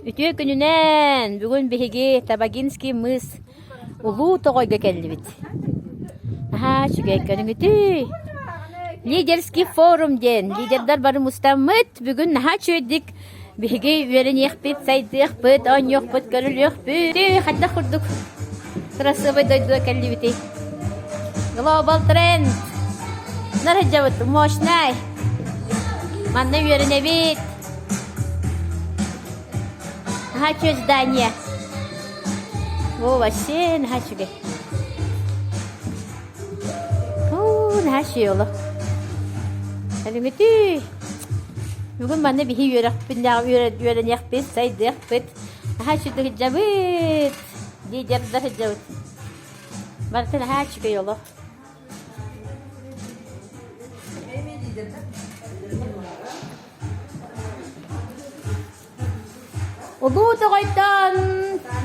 Ütü gününen bugün bihigi Tabaginski mыс улуу тоҕойга келлибит. Аха, чүгэй көрүңүтү. Лидерский форум ден. Лидердар бары мустаммыт. Бүгүн наха чүэдик биһиги үөреньиэхпит, сайдыахпыт, ооньоохпут, көрүлүөхпүт. Хадда курдук. Красивый дойдуа келлибити. Global Trend. Нарыджабыт, мощнай. Манна үөренебит. Наха чүэ здание. О, вообще наха чүгэй. Наха чүэ Әліңіті, бүгін маны бігі үйеренеқпет, сайдықпет, аға шүді хиджабыт, дейдерді хиджабыт. Бартын аға шүгі олы. Ұлу тұғайтын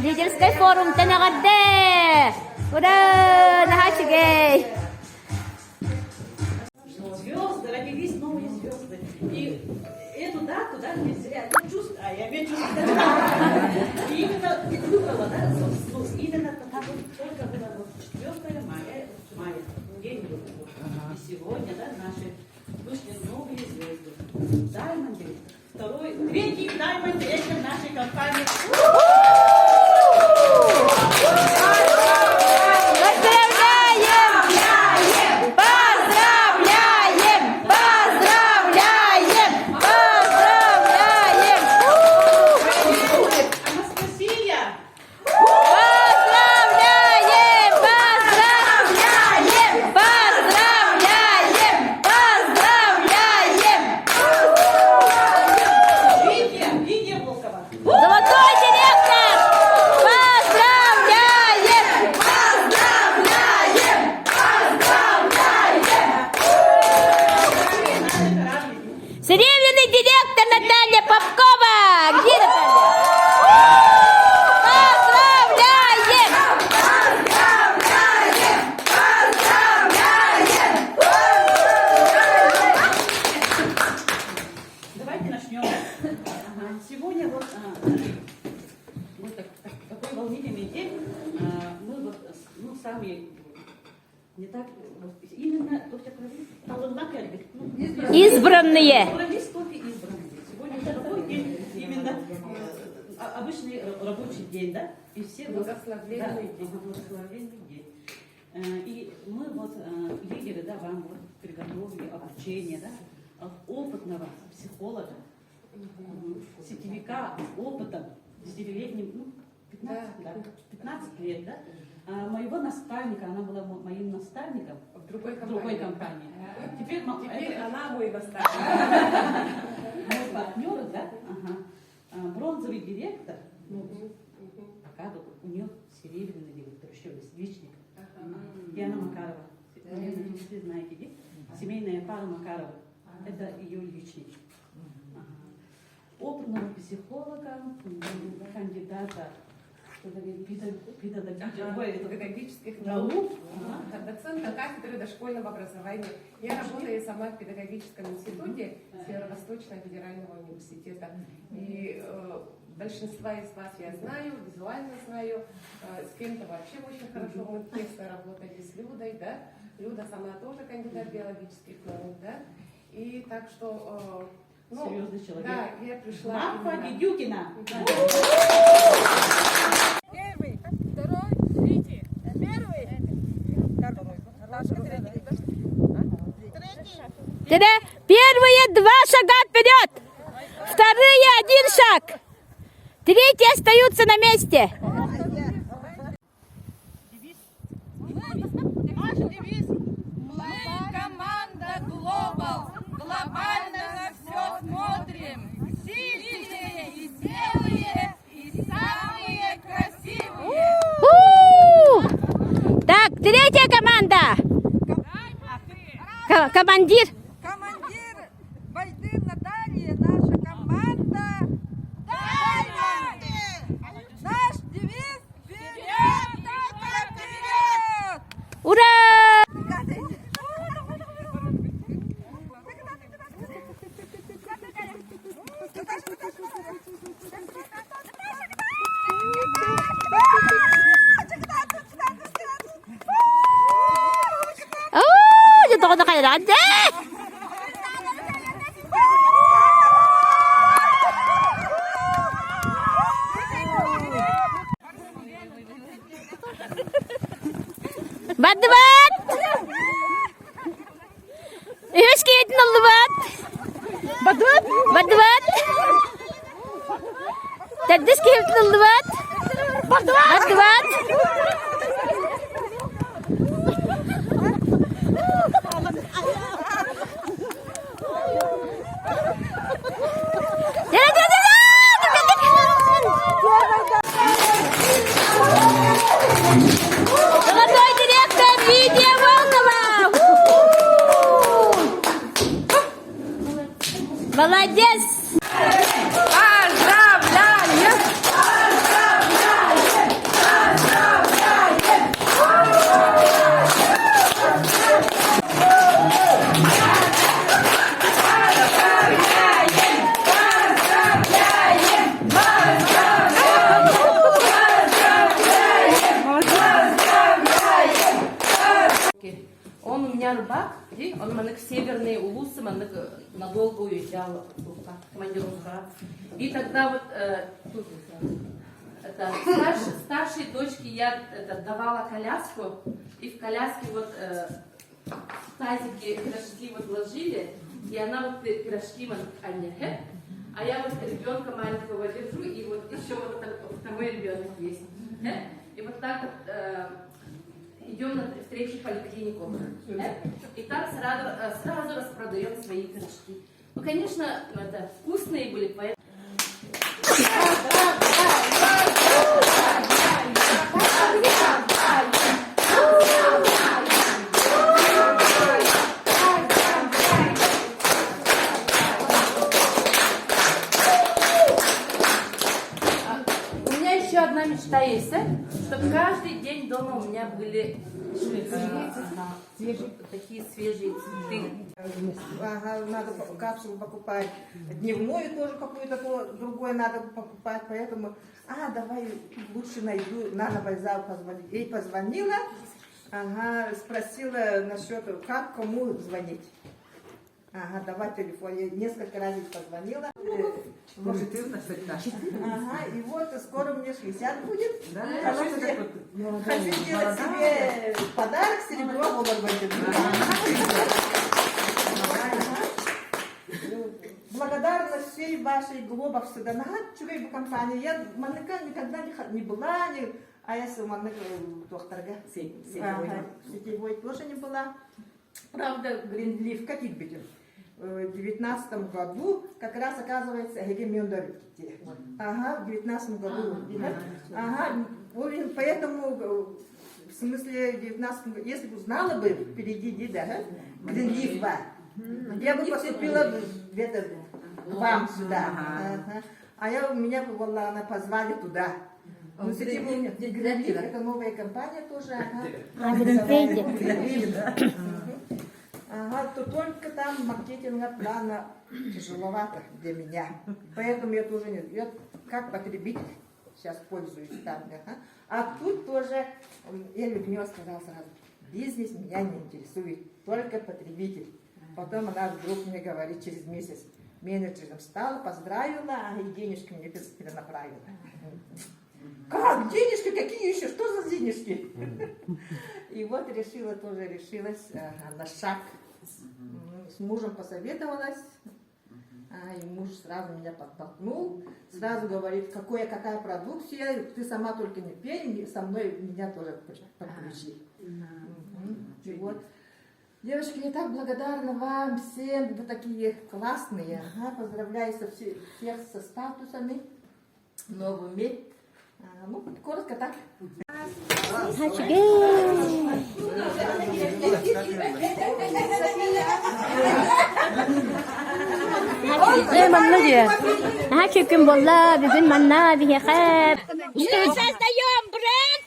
лидерскай форум тәнәғарды. Ура, аға шүгі. И эту дату, да, нельзя, чувствую, я ведь чувствую. И именно выбрала, да, именно потому, только было 4 мая, день выборов. И сегодня, да, наши вышли новые звезды. Даймонды, третий Даймонд это нашей компании. Серебряный директор Наталья Попкова! Где Наталья? Поздравляем! Давайте начнем. Сегодня вот такой волнительный день. Мы вот, сами не так, именно, избранные. Сегодня такой день, именно обычный рабочий день, да? И все благословенный день. И мы вот, лидеры, да, вам вот приготовили обучение, да, опытного психолога, сетевика с опытом, с 9-летним, 15 лет, да? Моего наставника, она была моим наставником в другой компании. Теперь она мой наставник. Мой партнер, да? Бронзовый директор. Пока у нее серебряный директор, еще есть личник. Диана Макарова. Вы знаете, да? Семейная пара Макарова. Это ее личник. Опытного психолога, кандидата педагогических наук, доцента кафедры дошкольного образования. Я работаю сама в педагогическом институте Северо-Восточного федерального университета. И большинство из вас я знаю, визуально знаю, с кем-то вообще очень хорошо мы тесно работали с Людой, да? Люда сама тоже кандидат биологических наук, да? И так что... серьезный человек. Да, я пришла... Марфа Дедюкина. Первый, второй, третий. Первый, второй. Первые 2 шага вперед, вторые 1 шаг, третьи остаются на месте. Наш девиз. Мы команда Global. Глобально на все смотрим. Сильные и смелые, и самые красивые. Так, третья команда. Командир. Командир Байдыр Наталья, наша команда. Даймонд! Наш девиз вперед, только вперед! Ура! Тәддіс кейптің ұлдыват. Бардыват. Золотой директор Лидия Волкова. Молодец. Он у меня рыбак, и он в северные улусы, надолго уезжал в командировку. И тогда вот тут, старшей дочке я давала коляску, и в коляске вот в тазике пирожки вот ложили, и она вот пирожки а я вот ребенка маленького держу, и вот еще вот второй ребенок есть. И вот так вот идем на встречу в поликлинику. И так сразу распродаем свои пирожки. Ну, конечно, это вкусные были, поэтому... У меня еще одна мечта есть, чтобы каждый день дома у меня были такие свежие цветы. Ага, надо капсулу покупать. Дневную тоже какую-то другое надо покупать. Поэтому, давай лучше найду. Надо Байзал позвонить. Ей позвонила, спросила насчет, как, кому звонить. Давай телефон. Я несколько раз ей позвонила. Может, 14. И вот скоро мне 60 будет. Хочу сделать себе подарок, серебро будет. Благодарность всей вашей глобовской донатчивой компании. Я Манныка никогда не была, а я сама докторга. Сетевой тоже не была. Правда, Гринлиф, каких беден? В 19 году как раз оказывается Гегемендер. В 19 году. Поэтому, в смысле, в 19 году, если бы знала бы впереди Гринлиф, я бы поступила к вам сюда. Меня она позвали туда. Ну, Гринлиф, это новая компания тоже. То только там маркетинга плана тяжеловато для меня. Поэтому я тоже я как потребитель сейчас пользуюсь там. А тут тоже, я Людмила сказала сразу, бизнес меня не интересует, только потребитель. Потом она вдруг мне говорит через месяц, менеджером стала, поздравила, и денежки мне перенаправила. Как? Денежки? Какие еще? Что за денежки? И вот решилась на шаг. С мужем посоветовалась, и муж сразу меня подтолкнул, сразу говорит, какая продукция, ты сама только не пей, со мной меня тоже подключи. И вот, девочки, я так благодарна вам всем, вы такие классные, поздравляю всех со статусами, новыми. Ну, коротко так. Создаем бренд.